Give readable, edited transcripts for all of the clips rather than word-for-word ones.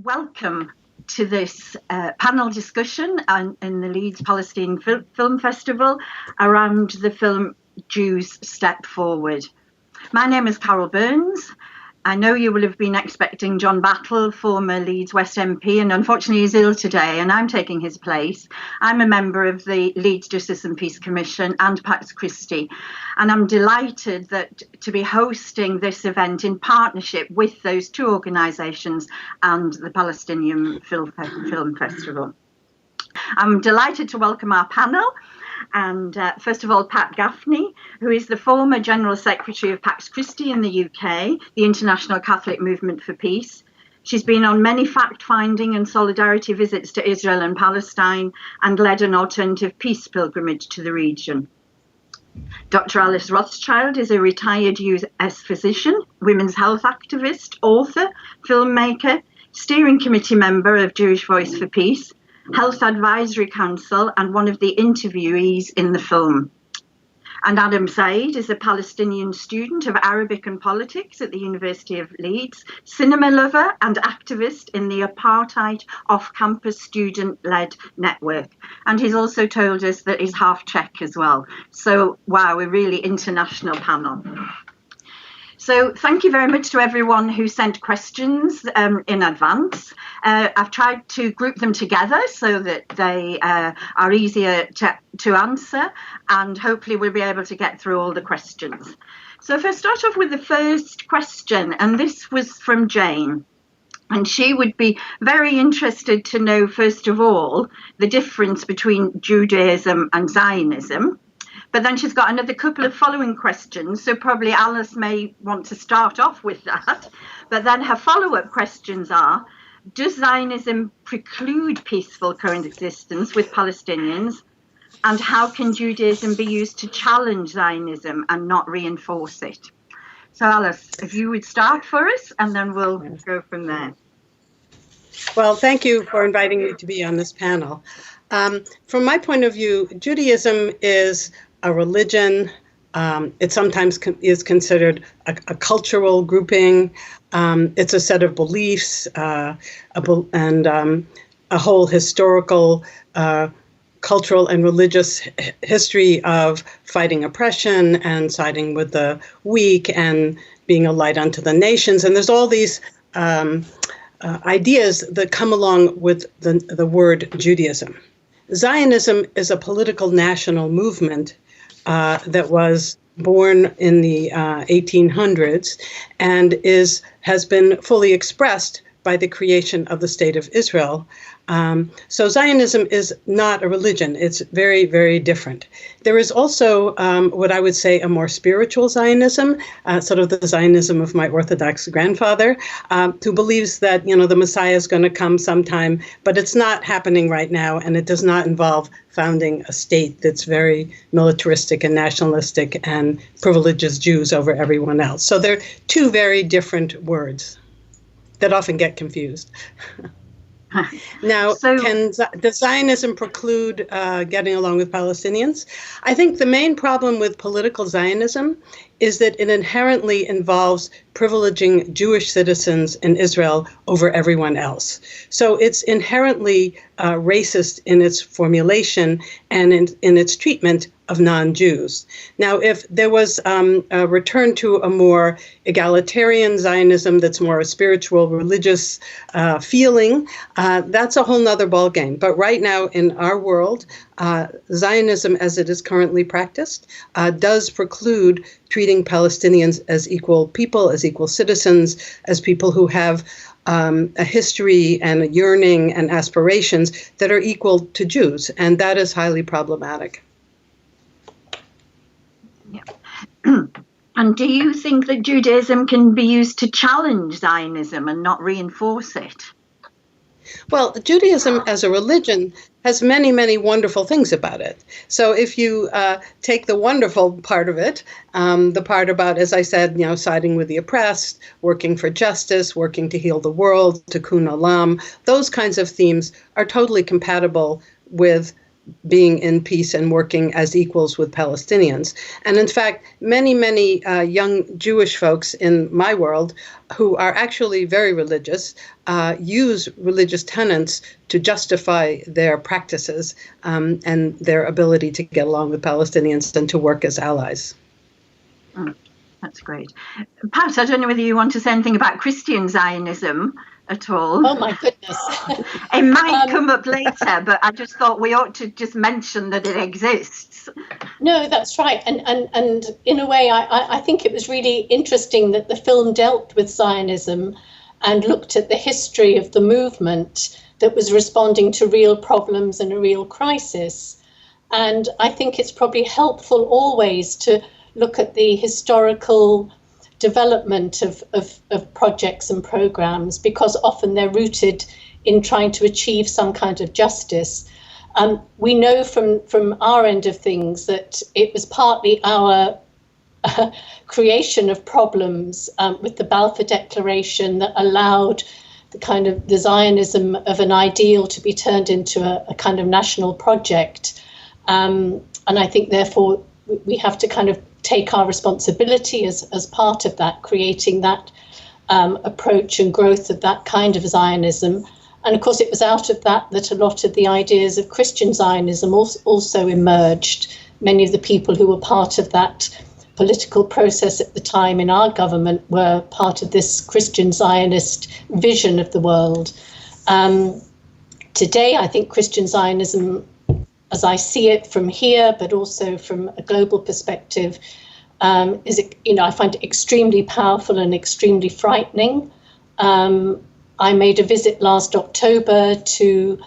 Welcome to this panel discussion in the Leeds Palestine Film Festival around the film Jews Step Forward. My name is Carol Burns. I know you will have been expecting John Battle, former Leeds West MP, and unfortunately he's ill today, and I'm taking his place. I'm a member of the Leeds Diocese Pax Commission and Pax Christi, and I'm delighted to be hosting this event in partnership with those two organisations and the Palestinian Film Festival. I'm delighted to welcome our panel. And first of all, Pat Gaffney, who is the former General Secretary of Pax Christi in the UK, the International Catholic Movement for Peace. She's been on many fact-finding and solidarity visits to Israel and Palestine and led an alternative peace pilgrimage to the region. Dr. Alice Rothchild is a retired US physician, women's health activist, author, filmmaker, steering committee member of Jewish Voice for Peace, Health Advisory Council, and one of the interviewees in the film. And Adam Said is a Palestinian student of Arabic and politics at the University of Leeds, cinema lover and activist in the apartheid off-campus student-led network. And he's also told us that he's half Czech as well. So, wow, a really international panel. So thank you very much to everyone who sent questions in advance. I've tried to group them together so that they are easier to answer, and hopefully we'll be able to get through all the questions. So if I start off with the first question, and this was from Jane, and she would be very interested to know, first of all, the difference between Judaism and Zionism. But then she's got another couple of following questions, so probably Alice may want to start off with that. But then her follow-up questions are, does Zionism preclude peaceful coexistence with Palestinians? And how can Judaism be used to challenge Zionism and not reinforce it? So Alice, if you would start for us, and then we'll go from there. Well, thank you for inviting me to be on this panel. From my point of view, Judaism is a religion. It sometimes is considered a cultural grouping. It's a set of beliefs and a whole historical, cultural and religious history of fighting oppression and siding with the weak and being a light unto the nations. And there's all these ideas that come along with the word Judaism. Zionism is a political national movement that was born in the 1800s and has been fully expressed by the creation of the State of Israel. So Zionism is not a religion. It's very, very different. There is also what I would say a more spiritual Zionism, sort of the Zionism of my Orthodox grandfather, who believes that, the Messiah is going to come sometime, but it's not happening right now, and it does not involve founding a state that's very militaristic and nationalistic and privileges Jews over everyone else. So they're two very different words that often get confused. Now, does Zionism preclude getting along with Palestinians? I think the main problem with political Zionism is that it inherently involves privileging Jewish citizens in Israel over everyone else. So it's inherently racist in its formulation and in its treatment of non-Jews. Now, if there was a return to a more egalitarian Zionism that's more a spiritual, religious feeling, that's a whole nother ballgame. But right now in our world, Zionism as it is currently practiced does preclude treating Palestinians as equal people, as equal citizens, as people who have a history and a yearning and aspirations that are equal to Jews. And that is highly problematic. Yeah. And do you think that Judaism can be used to challenge Zionism and not reinforce it? Well, Judaism as a religion has many, many wonderful things about it. So if you take the wonderful part of it, the part about, as I said, siding with the oppressed, working for justice, working to heal the world, tikkun olam, those kinds of themes are totally compatible with being in peace and working as equals with Palestinians. And in fact, many, many young Jewish folks in my world who are actually very religious use religious tenets to justify their practices and their ability to get along with Palestinians and to work as allies. That's great. Pat, I don't know whether you want to say anything about Christian Zionism at all. Oh my goodness. It might come up later, but I just thought we ought to just mention that it exists. No, that's right. And in a way, I think it was really interesting that the film dealt with Zionism and looked at the history of the movement that was responding to real problems and a real crisis. And I think it's probably helpful always to look at the historical development of projects and programs, because often they're rooted in trying to achieve some kind of justice. We know from our end of things that it was partly our creation of problems with the Balfour Declaration that allowed the Zionism of an ideal to be turned into a kind of national project. And I think, therefore, we have to kind of take our responsibility as part of that, creating that approach and growth of that kind of Zionism. And of course, it was out of that a lot of the ideas of Christian Zionism also emerged. Many of the people who were part of that political process at the time in our government were part of this Christian Zionist vision of the world. Today, I think Christian Zionism, as I see it from here, but also from a global perspective, I find it extremely powerful and extremely frightening. I made a visit last October to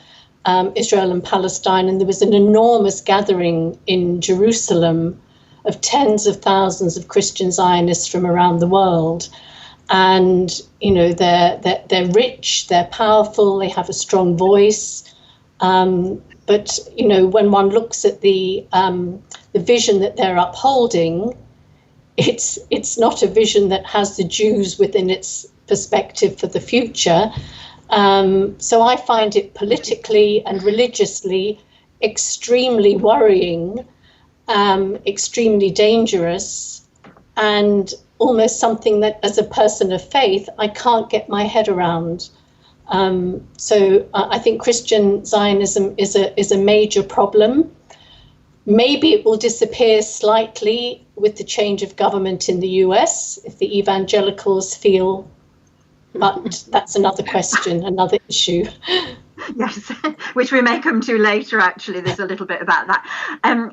Israel and Palestine, and there was an enormous gathering in Jerusalem of tens of thousands of Christian Zionists from around the world. And, they're rich, they're powerful, they have a strong voice. But, when one looks at the vision that they're upholding, it's not a vision that has the Jews within its perspective for the future. So I find it politically and religiously extremely worrying, extremely dangerous, and almost something that, as a person of faith, I can't get my head around. So I think Christian Zionism is a major problem. Maybe it will disappear slightly with the change of government in the US, if the evangelicals feel, but that's another question, another issue. Yes, which we may come to later, actually. There's a little bit about that. Adam,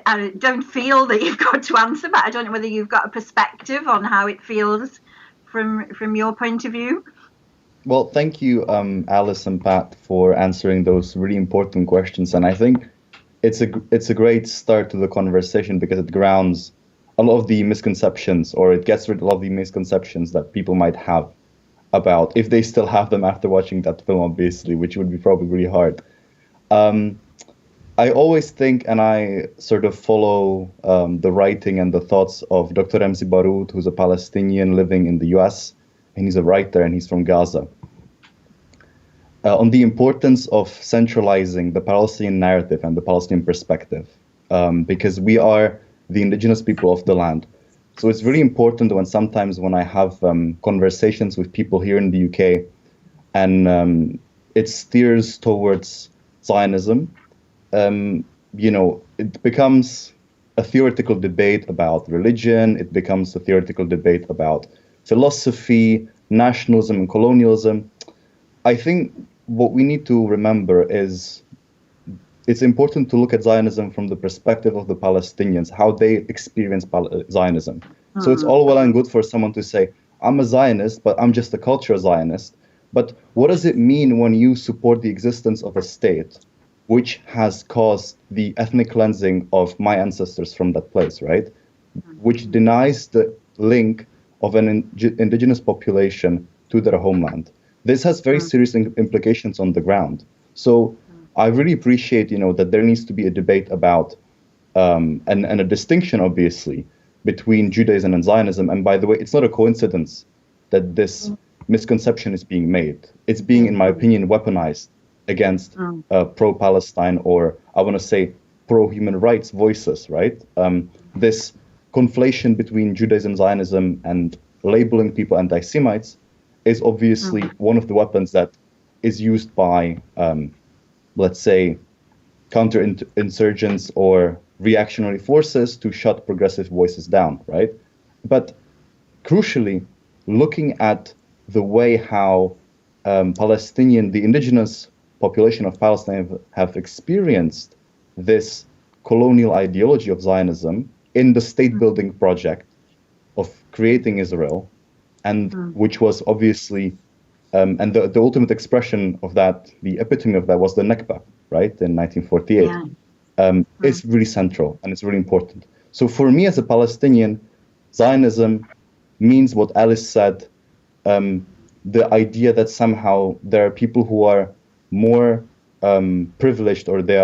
I don't feel that you've got to answer, but I don't know whether you've got a perspective on how it feels from your point of view. Well, thank you, Alice and Pat, for answering those really important questions. And I think it's a great start to the conversation, because it grounds a lot of the misconceptions, or it gets rid of a lot of the misconceptions that people might have about, if they still have them after watching that film, obviously, which would be probably really hard. I always think, and I sort of follow the writing and the thoughts of Dr. Ramzi Baroud, who's a Palestinian living in the US, and he's a writer, and he's from Gaza, on the importance of centralizing the Palestinian narrative and the Palestinian perspective, because we are the indigenous people of the land. So it's really important when I have conversations with people here in the UK, and it steers towards Zionism, it becomes a theoretical debate about religion, it becomes a theoretical debate about philosophy, nationalism, and colonialism. I think what we need to remember is it's important to look at Zionism from the perspective of the Palestinians, how they experience Zionism. So it's all well and good for someone to say, I'm a Zionist, but I'm just a cultural Zionist. But what does it mean when you support the existence of a state which has caused the ethnic cleansing of my ancestors from that place, right? Which denies the link of an indigenous population to their homeland. This has very serious implications on the ground. So I really appreciate, that there needs to be a debate about and a distinction, obviously, between Judaism and Zionism. And by the way, it's not a coincidence that this misconception is being made. It's being, in my opinion, weaponized against pro-Palestine, or I want to say pro-human rights voices, right? This conflation between Judaism, Zionism, and labeling people anti-Semites is obviously one of the weapons that is used by, let's say, counterinsurgents or reactionary forces to shut progressive voices down, right? But crucially, looking at the way how the indigenous population of Palestine have experienced this colonial ideology of Zionism in the state-building project of creating Israel, and which was obviously, and the ultimate expression of that, the epitome of that was the Nakba, right, in 1948. It's really central and it's really important. So for me as a Palestinian, Zionism means what Alice said, the idea that somehow there are people who are more privileged, or they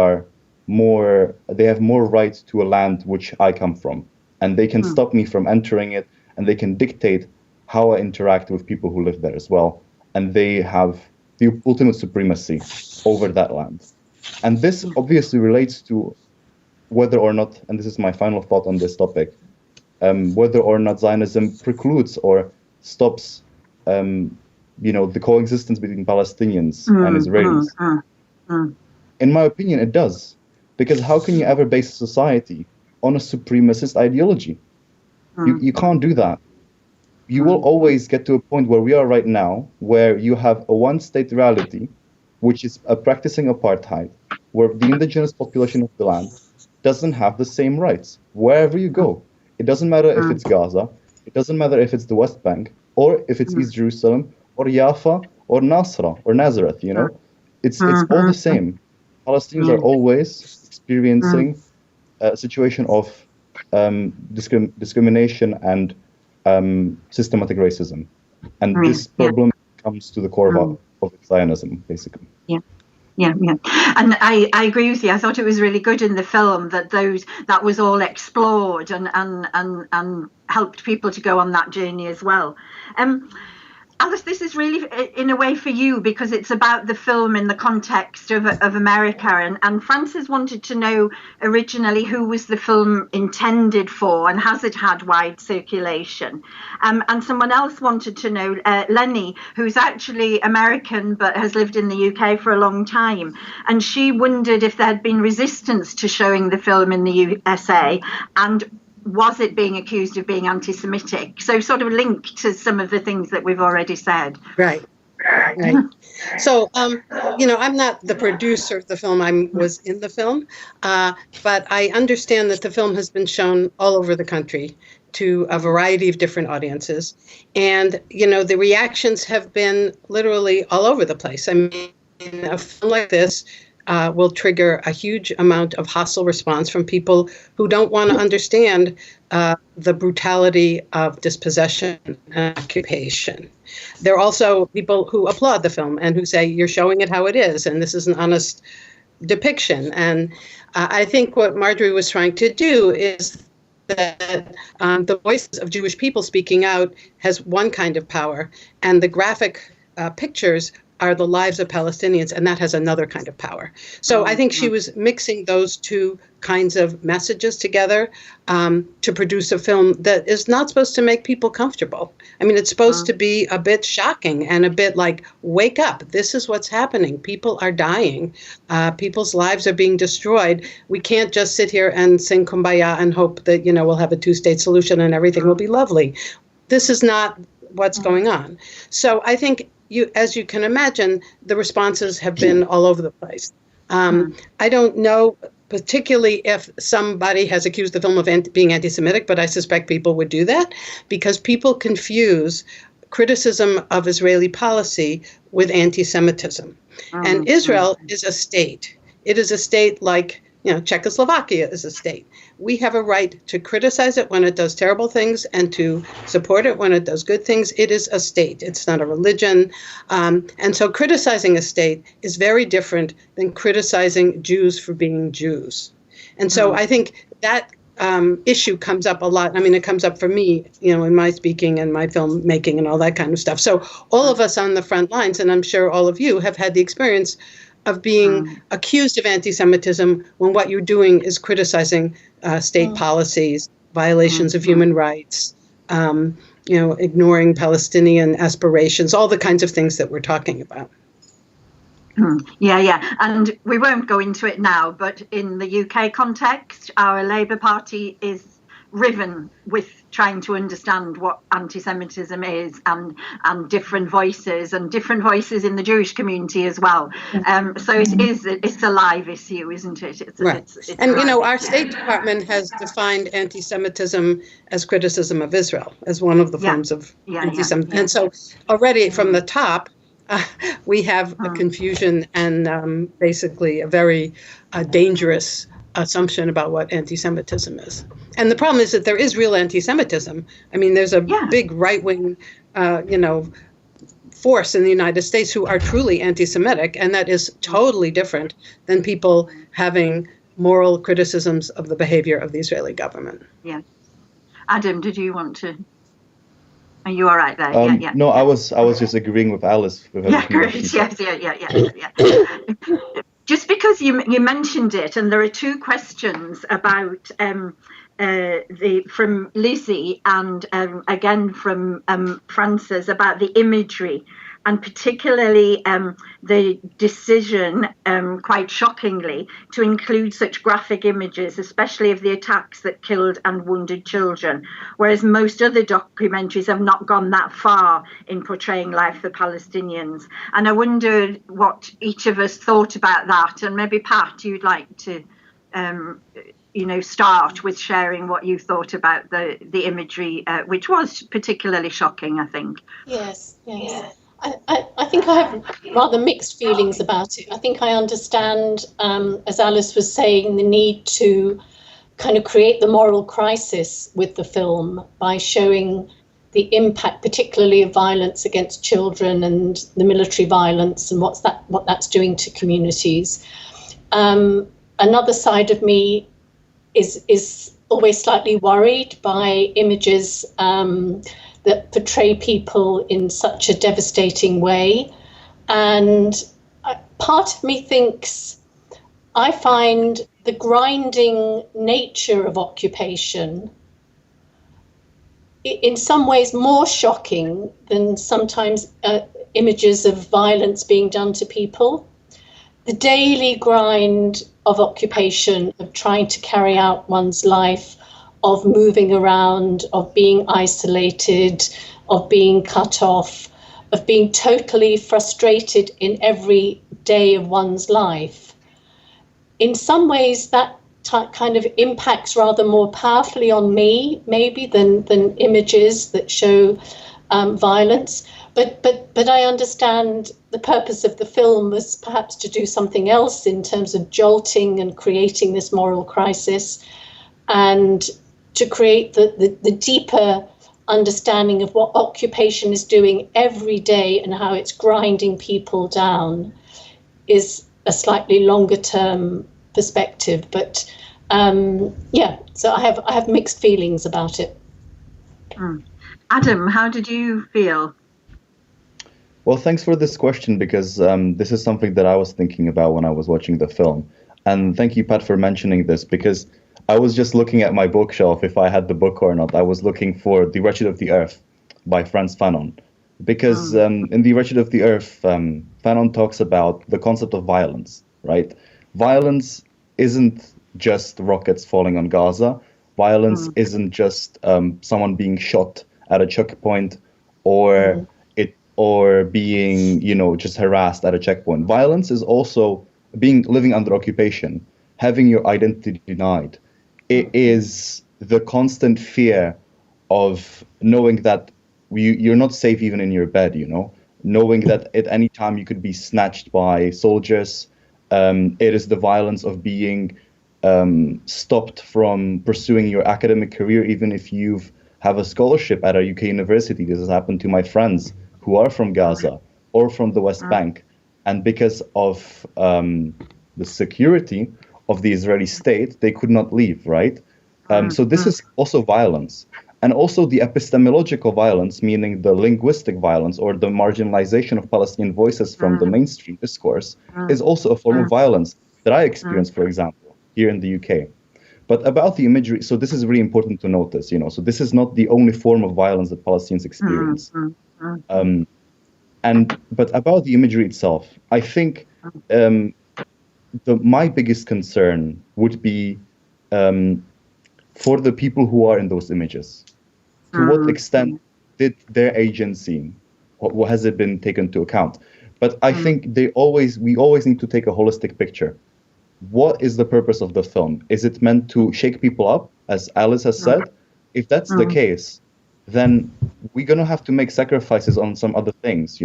have more rights to a land which I come from, and they can stop me from entering it, and they can dictate how I interact with people who live there as well, and they have the ultimate supremacy over that land. And this obviously relates to whether or not, and this is my final thought on this topic, whether or not Zionism precludes or stops, the coexistence between Palestinians and Israelis. In my opinion, it does. Because how can you ever base a society on a supremacist ideology? You can't do that. You will always get to a point where we are right now, where you have a one-state reality, which is practicing apartheid, where the indigenous population of the land doesn't have the same rights wherever you go. It doesn't matter if it's Gaza, it doesn't matter if it's the West Bank, or if it's East Jerusalem, or Jaffa, or Nasra, or Nazareth, It's all the same. Palestinians are always experiencing a situation of discrimination and systematic racism. And this problem comes to the core of Zionism, basically. Yeah. And I agree with you. I thought it was really good in the film that was all explored and helped people to go on that journey as well. Alice, this is really in a way for you, because it's about the film in the context of America. And Francis wanted to know originally who was the film intended for, and has it had wide circulation? And someone else wanted to know, Lenny, who's actually American but has lived in the UK for a long time. And she wondered if there had been resistance to showing the film in the USA, and was it being accused of being anti-Semitic? So sort of linked to some of the things that we've already said. Right. So, I'm not the producer of the film. I was in the film, but I understand that the film has been shown all over the country to a variety of different audiences. And, the reactions have been literally all over the place. I mean, a film like this will trigger a huge amount of hostile response from people who don't want to understand the brutality of dispossession and occupation. There are also people who applaud the film and who say, you're showing it how it is, and this is an honest depiction. And I think what Marjorie was trying to do is that the voices of Jewish people speaking out has one kind of power, and the graphic pictures are the lives of Palestinians, and that has another kind of power. So I think she was mixing those two kinds of messages together to produce a film that is not supposed to make people comfortable. I mean, it's supposed to be a bit shocking and a bit like, wake up, this is what's happening. People are dying. People's lives are being destroyed. We can't just sit here and sing Kumbaya and hope that, we'll have a two-state solution and everything will be lovely. This is not what's going on. So I think, as you can imagine, the responses have been all over the place. I don't know particularly if somebody has accused the film of being anti-Semitic, but I suspect people would do that because people confuse criticism of Israeli policy with anti-Semitism. And Israel is a state. It is a state like, Czechoslovakia is a state. We have a right to criticize it when it does terrible things and to support it when it does good things. It is a state. It's not a religion. And so criticizing a state is very different than criticizing Jews for being Jews. And so I think that issue comes up a lot. I mean, it comes up for me, in my speaking and my filmmaking and all that kind of stuff. So all of us on the front lines, and I'm sure all of you have had the experience of being accused of anti-Semitism when what you're doing is criticizing state policies, violations of human rights, ignoring Palestinian aspirations, all the kinds of things that we're talking about. Yeah. And we won't go into it now, but in the UK context, our Labour Party is riven with trying to understand what anti-Semitism is and different voices in the Jewish community as well. So it's a live issue, isn't it? Our State Department has defined anti-Semitism as criticism of Israel as one of the forms of anti-Semitism. And so already from the top, we have a confusion and basically a very dangerous assumption about what anti-Semitism is. And the problem is that there is real anti-Semitism. I mean, there's a big right-wing, force in the United States who are truly anti-Semitic, and that is totally different than people having moral criticisms of the behavior of the Israeli government. Yeah. Adam, did you want to? Are you all right there? No, I was just agreeing with Alice. Great. Yeah. Just because you mentioned it, and there are two questions about from Lizzie and again from Frances about the imagery, and particularly the decision, quite shockingly, to include such graphic images, especially of the attacks that killed and wounded children, whereas most other documentaries have not gone that far in portraying life for Palestinians. And I wondered what each of us thought about that, and maybe Pat, you'd like to start with sharing what you thought about the imagery, which was particularly shocking, I think. Yes. I think I have rather mixed feelings about it. I think I understand, as Alice was saying, the need to kind of create the moral crisis with the film by showing the impact, particularly of violence against children and the military violence and what that's doing to communities. Another side of me is always slightly worried by images that portray people in such a devastating way. And part of me thinks, I find the grinding nature of occupation in some ways more shocking than sometimes images of violence being done to people. The daily grind of occupation, of trying to carry out one's life, of moving around, of being isolated, of being cut off, of being totally frustrated in every day of one's life. In some ways, that kind of impacts rather more powerfully on me, maybe, than images that show violence. But I understand the purpose of the film was perhaps to do something else in terms of jolting and creating this moral crisis, and to create the deeper understanding of what occupation is doing every day and how it's grinding people down is a slightly longer term perspective. But so I have mixed feelings about it. Adam, how did you feel? Well, thanks for this question, because this is something that I was thinking about when I was watching the film. And thank you, Pat, for mentioning this, because I was just looking at my bookshelf, if I had the book or not. I was looking for The Wretched of the Earth by Frantz Fanon, because in The Wretched of the Earth, Fanon talks about the concept of violence, right? Violence isn't just rockets falling on Gaza. Violence isn't just someone being shot at a checkpoint or being, just harassed at a checkpoint. Violence is also living under occupation, having your identity denied. It is the constant fear of knowing that you're not safe even in your bed, knowing that at any time you could be snatched by soldiers. It is the violence of being stopped from pursuing your academic career, even if you have a scholarship at a UK university. This has happened to my friends who are from Gaza or from the West Bank. And because of the security of the Israeli state, they could not leave, right? So this is also violence. And also the epistemological violence, meaning the linguistic violence or the marginalization of Palestinian voices from the mainstream discourse, is also a form of violence that I experienced, for example, here in the UK. But about the imagery, so this is really important to notice, so this is not the only form of violence that Palestinians experience. But about the imagery itself, I think my biggest concern would be for the people who are in those images. To what extent did their agency, what has it been taken into account? But I think we always need to take a holistic picture. What is the purpose of the film? Is it meant to shake people up, as Alice has said? If that's the case, then we're going to have to make sacrifices on some other things,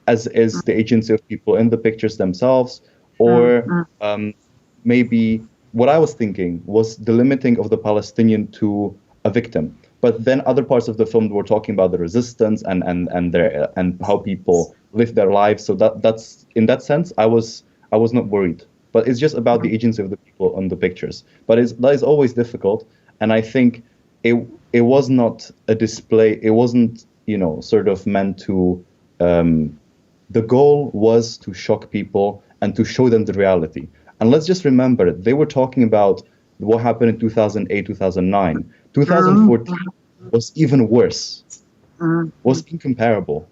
as is the agency of people in the pictures themselves, or maybe what I was thinking was the limiting of the Palestinian to a victim. But then other parts of the film were talking about the resistance and how people live their lives. So that's in that sense, I was not worried. But it's just about the agency of the people on the pictures. But that is always difficult. And I think it was not a display. It wasn't, sort of meant to. The goal was to shock people and to show them the reality. And let's just remember, they were talking about what happened in 2008, 2009. 2014 was even worse, was incomparable.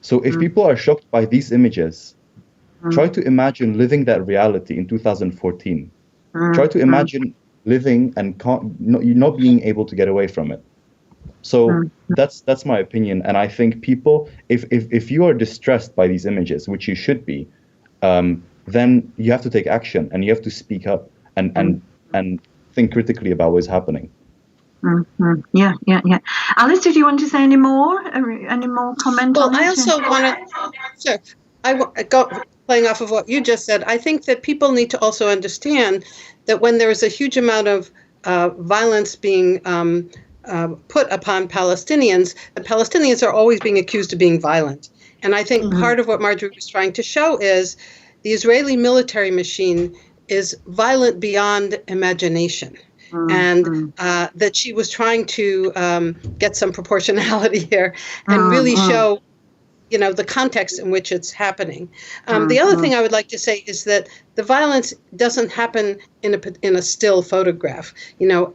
So if people are shocked by these images, try to imagine living that reality in 2014. Try to imagine living and not being able to get away from it. So that's my opinion. And I think people, if you are distressed by these images, which you should be, then you have to take action and you have to speak up and think critically about what is happening. Yeah. Alice, did you want to say any more? Any more comment? Well, I also want to. Sure. Playing off of what you just said, I think that people need to also understand that when there is a huge amount of violence being put upon Palestinians, the Palestinians are always being accused of being violent. And I think part of what Marjorie was trying to show is the Israeli military machine is violent beyond imagination. And that she was trying to get some proportionality here and really show, the context in which it's happening. The other thing I would like to say is that the violence doesn't happen in a still photograph.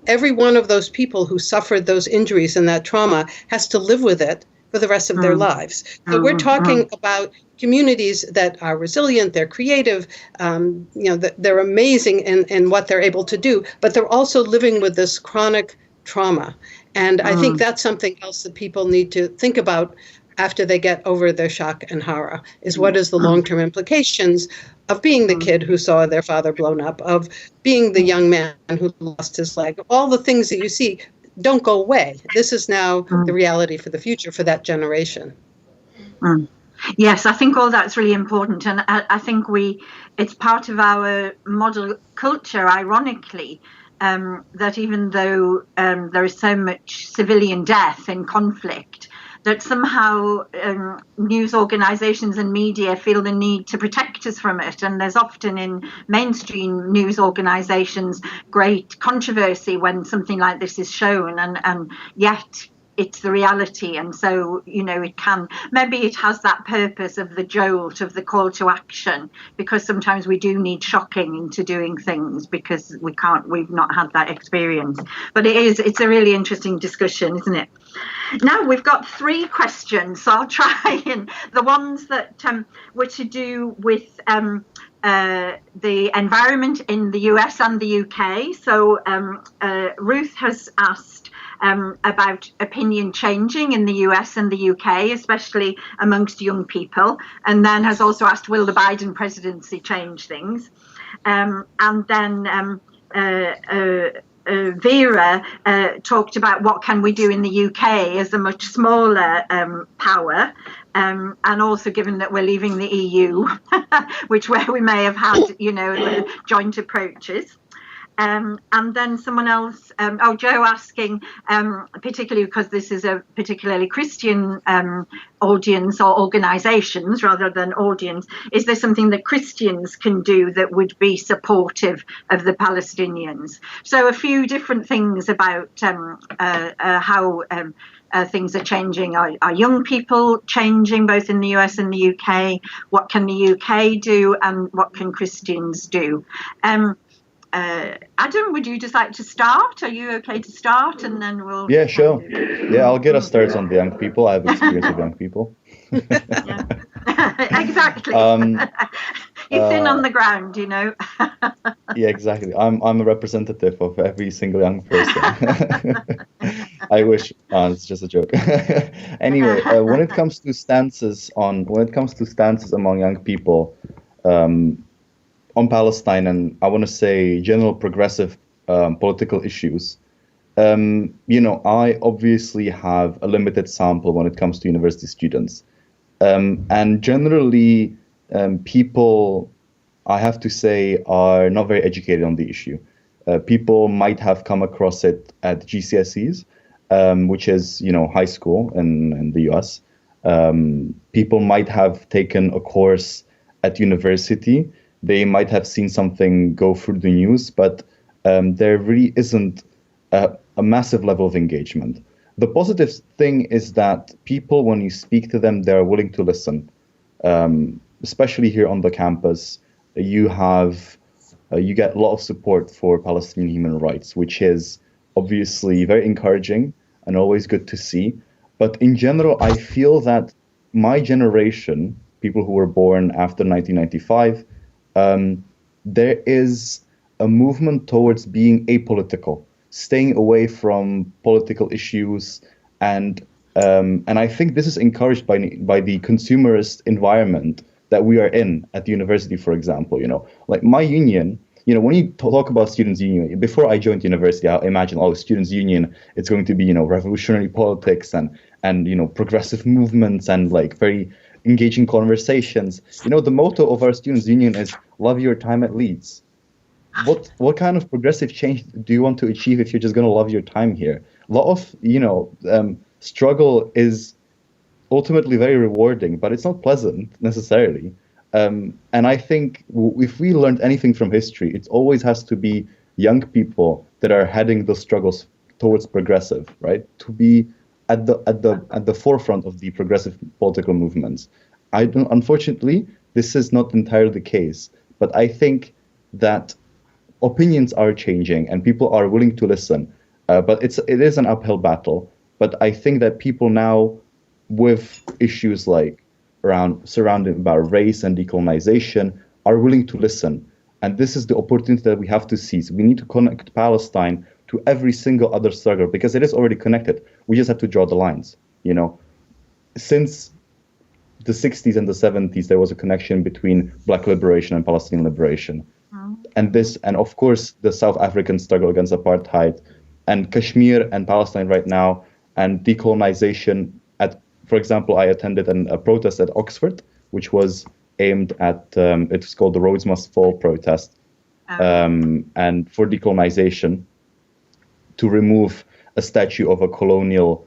Every one of those people who suffered those injuries and that trauma has to live with it for the rest of their lives. So we're talking about communities that are resilient, they're creative, they're amazing in what they're able to do, but they're also living with this chronic trauma. And I think that's something else that people need to think about after they get over their shock and horror, is what is the long-term implications of being the kid who saw their father blown up, of being the young man who lost his leg. All the things that you see don't go away. This is now the reality for the future for that generation. Yes, I think all that's really important. And I think it's part of our model culture, ironically, that even though there is so much civilian death in conflict, that somehow news organizations and media feel the need to protect us from it. And there's often in mainstream news organizations great controversy when something like this is shown, and yet it's the reality. And so, maybe it has that purpose of the jolt, of the call to action, because sometimes we do need shocking into doing things because we've not had that experience. But it's a really interesting discussion, isn't it? Now we've got 3 questions, so I'll try, and the ones that were to do with the environment in the US and the UK. So Ruth has asked about opinion changing in the US and the UK, especially amongst young people, and then has also asked, will the Biden presidency change things? And then Vera talked about what can we do in the UK as a much smaller power, and also given that we're leaving the EU, where we may have had, joint approaches. And then someone else, Joe asking, particularly because this is a particularly Christian audience or organisations rather than audience, is there something that Christians can do that would be supportive of the Palestinians? So a few different things about how things are changing. Are young people changing both in the US and the UK? What can the UK do, and what can Christians do? Adam, would you just like to start? Are you okay to start, and then we'll... Yeah, sure. Yeah, I'll get us started on the young people. I have experience with young people. Exactly. You're thin on the ground, you know. Yeah, exactly. I'm a representative of every single young person. I wish. It's just a joke. Anyway, when it comes to stances among young people, on Palestine, and I want to say general progressive political issues, I obviously have a limited sample when it comes to university students. And generally, people, I have to say, are not very educated on the issue. People might have come across it at GCSEs, which is, high school in the US. People might have taken a course at university. They might have seen something go through the news, but there really isn't a massive level of engagement. The positive thing is that people, when you speak to them, they're willing to listen. Especially here on the campus, you get a lot of support for Palestinian human rights, which is obviously very encouraging and always good to see. But in general, I feel that my generation, people who were born after 1995, there is a movement towards being apolitical, staying away from political issues, and I think this is encouraged by the consumerist environment that we are in at the university, for example. Like my union, when you talk about students' union, before I joined university, I imagine, students' union, it's going to be, revolutionary politics and progressive movements and like very engaging conversations. The motto of our students' union is "Love your time at Leeds." What kind of progressive change do you want to achieve if you're just going to love your time here? A lot of struggle is ultimately very rewarding, but it's not pleasant necessarily. And I think if we learned anything from history, it always has to be young people that are heading those struggles towards progressive, right? To be at the forefront of the progressive political movements. Unfortunately, this is not entirely the case, but I think that opinions are changing and people are willing to listen. But it is an uphill battle. But I think that people now, with issues like surrounding about race and decolonization, are willing to listen. And this is the opportunity that we have to seize. We need to connect Palestine to every single other struggle, because it is already connected. We just have to draw the lines. Since the 60s and the 70s, there was a connection between Black liberation and Palestinian liberation. And of course, the South African struggle against apartheid, and Kashmir and Palestine right now, and decolonization. For example, I attended a protest at Oxford, which was aimed at, it's called the Rhodes Must Fall protest, and for decolonization, to remove a statue of a colonial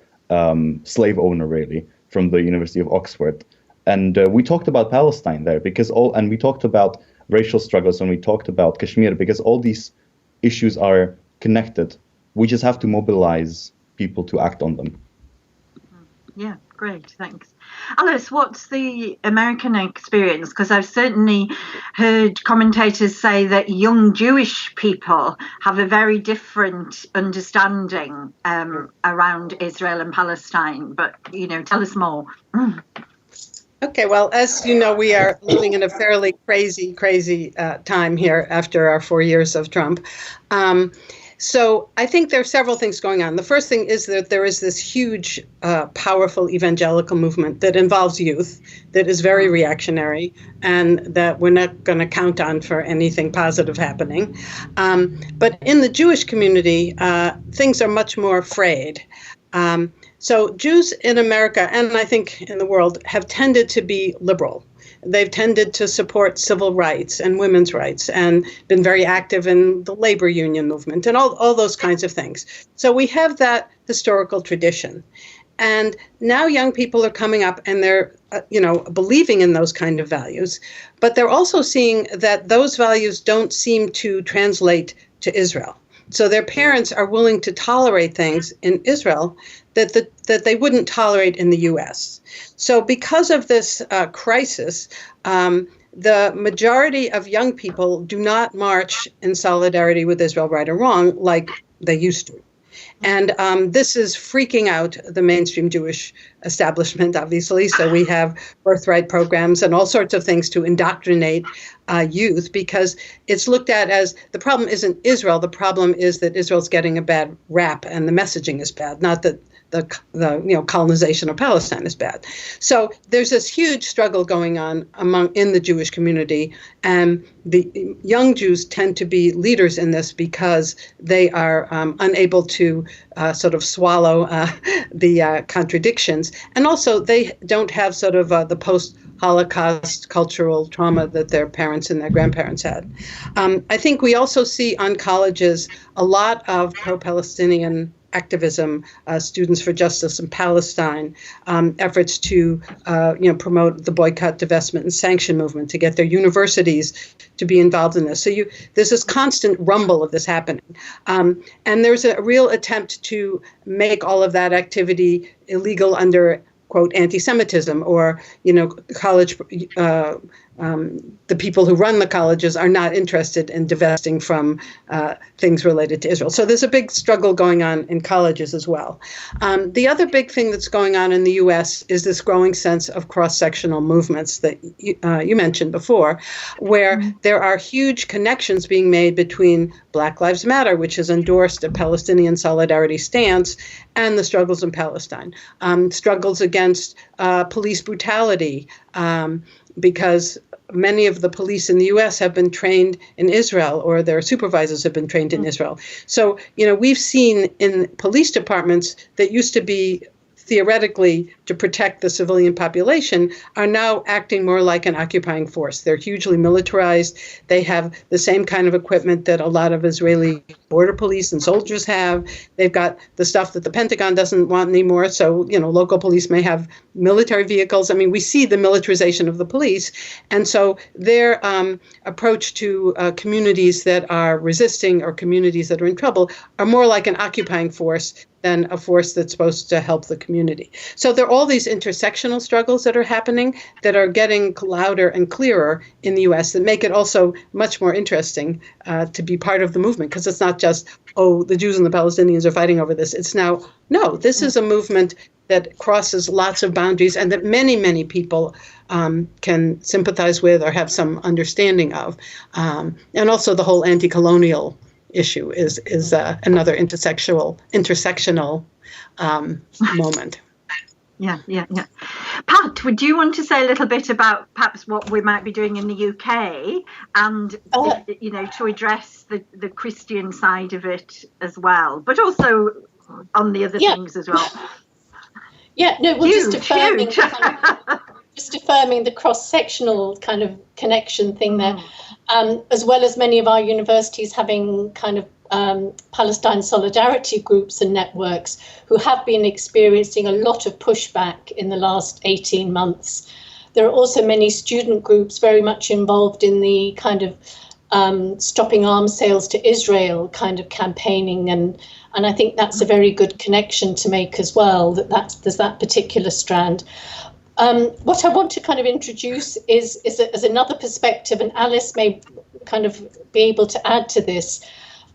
slave owner, really, from the University of Oxford. And we talked about Palestine there, and we talked about racial struggles, and we talked about Kashmir, because all these issues are connected. We just have to mobilize people to act on them. Yeah, great, thanks. Alice, what's the American experience? Because I've certainly heard commentators say that young Jewish people have a very different understanding around Israel and Palestine. But, tell us more. Okay, well, as you know, we are living in a fairly crazy time here after our 4 years of Trump. So I think there are several things going on. The first thing is that there is this huge, powerful evangelical movement that involves youth, that is very reactionary, and that we're not going to count on for anything positive happening. But in the Jewish community, things are much more frayed. So Jews in America, and I think in the world, have tended to be liberal. They've tended to support civil rights and women's rights and been very active in the labor union movement and all those kinds of things. So we have that historical tradition. And now young people are coming up and they're, believing in those kind of values, but they're also seeing that those values don't seem to translate to Israel. So their parents are willing to tolerate things in Israel that they wouldn't tolerate in the U.S. So because of this crisis, the majority of young people do not march in solidarity with Israel, right or wrong, like they used to. And this is freaking out the mainstream Jewish establishment, obviously. So we have birthright programs and all sorts of things to indoctrinate youth, because it's looked at as the problem isn't Israel. The problem is that Israel's getting a bad rap and the messaging is bad, not that the colonization of Palestine is bad. So there's this huge struggle going on in the Jewish community, and the young Jews tend to be leaders in this because they are unable to sort of swallow the contradictions, and also they don't have sort of the post-Holocaust cultural trauma that their parents and their grandparents had. I think we also see on colleges a lot of pro-Palestinian activism, Students for Justice in Palestine, efforts to promote the boycott, divestment, and sanction movement, to get their universities to be involved in this. So there's this constant rumble of this happening. And there's a real attempt to make all of that activity illegal under, quote, anti-Semitism, or, college, the people who run the colleges are not interested in divesting from things related to Israel. So there's a big struggle going on in colleges as well. The other big thing that's going on in the U.S. is this growing sense of cross-sectional movements that you mentioned before, where there are huge connections being made between Black Lives Matter, which has endorsed a Palestinian solidarity stance, and the struggles in Palestine. Struggles against police brutality, because many of the police in the U.S. have been trained in Israel, or their supervisors have been trained in Israel. So, we've seen in police departments that used to be theoretically to protect the civilian population are now acting more like an occupying force. They're hugely militarized. They have the same kind of equipment that a lot of Israeli border police and soldiers have. They've got the stuff that the Pentagon doesn't want anymore. So, local police may have military vehicles. I mean, we see the militarization of the police. And so their approach to communities that are resisting or communities that are in trouble are more like an occupying force than a force that's supposed to help the community. So there are all these intersectional struggles that are happening that are getting louder and clearer in the U.S. that make it also much more interesting to be part of the movement, because it's not just, the Jews and the Palestinians are fighting over this. It's now, no, this is a movement that crosses lots of boundaries and that many, many people can sympathize with or have some understanding of. And also the whole anti-colonial issue is another intersectional moment. Yeah. Pat, would you want to say a little bit about perhaps what we might be doing in the UK and, to address the Christian side of it as well, but also on the other things as well? Yeah, no, well, just affirming the cross-sectional kind of connection thing there, as well as many of our universities having kind of Palestine solidarity groups and networks who have been experiencing a lot of pushback in the last 18 months. There are also many student groups very much involved in the kind of stopping arms sales to Israel kind of campaigning, and I think that's a very good connection to make as well, there's that particular strand. What I want to kind of introduce is as another perspective, and Alice may kind of be able to add to this.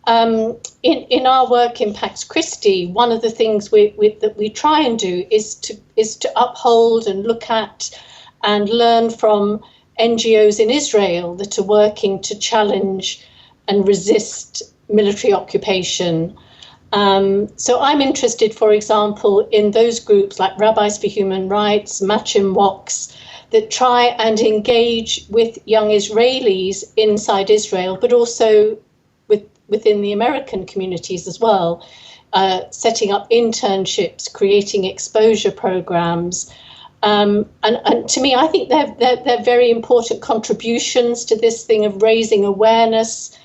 In our work in PaxChristi, one of the things that we try and do is to uphold and look at and learn from NGOs in Israel that are working to challenge and resist military occupation. So I'm interested, for example, in those groups like Rabbis for Human Rights, Machim Woks, that try and engage with young Israelis inside Israel, but also within the American communities as well, setting up internships, creating exposure programs. And to me, I think they're very important contributions to this thing of raising awareness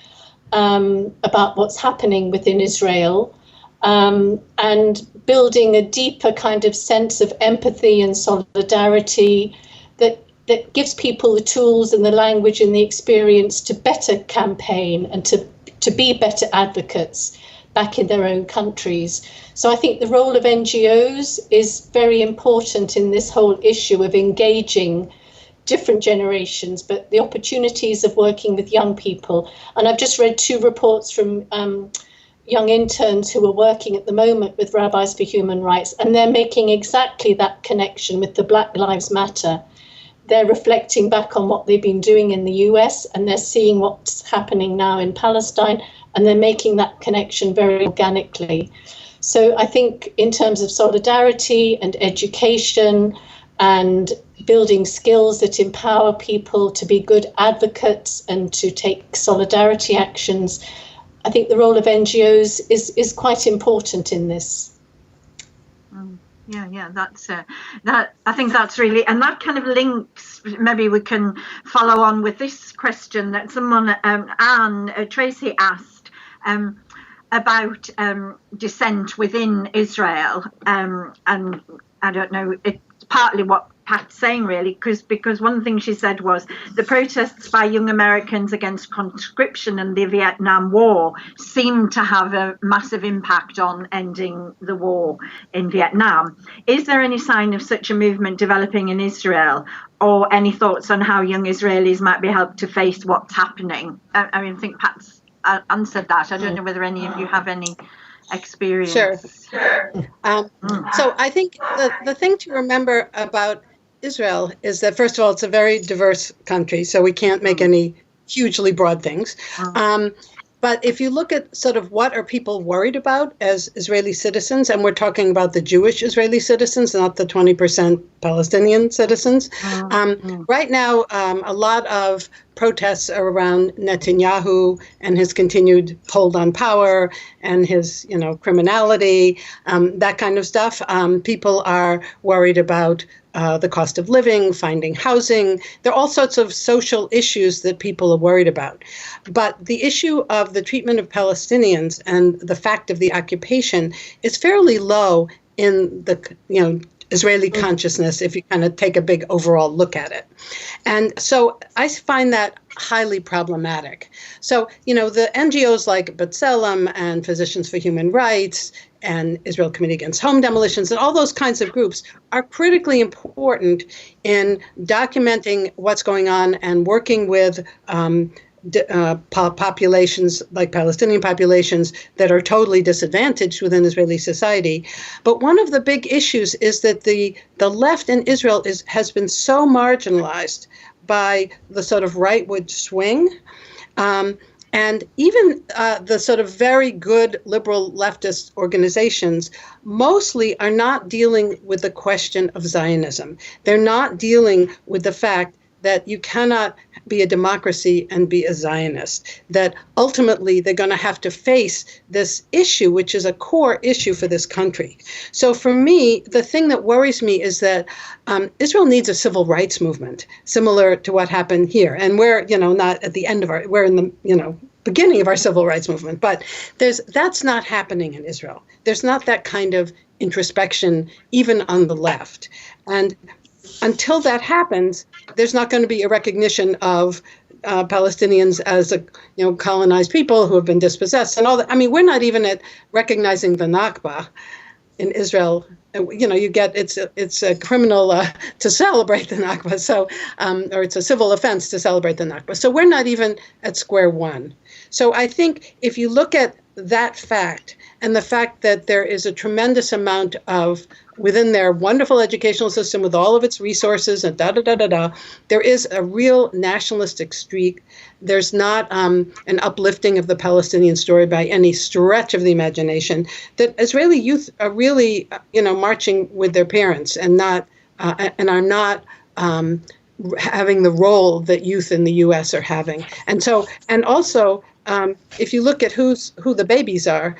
about what's happening within Israel, and building a deeper kind of sense of empathy and solidarity that gives people the tools and the language and the experience to better campaign and to be better advocates back in their own countries. So I think the role of NGOs is very important in this whole issue of engaging different generations, but the opportunities of working with young people. And I've just read 2 reports from young interns who are working at the moment with Rabbis for Human Rights, and they're making exactly that connection with the Black Lives Matter. They're reflecting back on what they've been doing in the US, and they're seeing what's happening now in Palestine, and they're making that connection very organically. So I think in terms of solidarity and education and building skills that empower people to be good advocates and to take solidarity actions, I think the role of NGOs is quite important in this. Yeah, that's that. I think that's really, and that kind of links. Maybe we can follow on with this question that someone, Tracy asked about dissent within Israel, and I don't know. It's partly what Pat's saying, really, because one thing she said was the protests by young Americans against conscription and the Vietnam War seemed to have a massive impact on ending the war in Vietnam. Is there any sign of such a movement developing in Israel, or any thoughts on how young Israelis might be helped to face what's happening? I mean, I think Pat's answered that. I don't know whether any of you have any experience. Sure. So I think the thing to remember about Israel is that, first of all, it's a very diverse country, so we can't make any hugely broad things. But if you look at sort of what are people worried about as Israeli citizens, and we're talking about the Jewish Israeli citizens, not the 20% Palestinian citizens. Right now, a lot of protests are around Netanyahu and his continued hold on power and his, criminality, that kind of stuff. People are worried about the cost of living, finding housing. There are all sorts of social issues that people are worried about. But the issue of the treatment of Palestinians and the fact of the occupation is fairly low in the, Israeli consciousness, if you kind of take a big overall look at it. And so I find that highly problematic. So, the NGOs like B'Tselem and Physicians for Human Rights and Israel Committee Against Home Demolitions and all those kinds of groups are critically important in documenting what's going on and working with populations like Palestinian populations that are totally disadvantaged within Israeli society. But one of the big issues is that the left in Israel has been so marginalized by the sort of rightward swing. And even the sort of very good liberal leftist organizations mostly are not dealing with the question of Zionism. They're not dealing with the fact that you cannot be a democracy and be a Zionist, that ultimately they're going to have to face this issue, which is a core issue for this country. So for me, the thing that worries me is that Israel needs a civil rights movement, similar to what happened here. And we're, not at the end of we're in the, beginning of our civil rights movement, but that's not happening in Israel. There's not that kind of introspection, even on the left. And until that happens, there's not going to be a recognition of Palestinians as colonized people who have been dispossessed and all that. I mean, we're not even at recognizing the Nakba in Israel. You get it's a criminal to celebrate the Nakba, so or it's a civil offense to celebrate the Nakba. So we're not even at square one. So I think if you look at that fact and the fact that there is a tremendous amount of within their wonderful educational system with all of its resources and there is a real nationalistic streak. There's not an uplifting of the Palestinian story by any stretch of the imagination. That Israeli youth are really, marching with their parents and not and are not having the role that youth in the U.S. are having. And also if you look at who the babies are,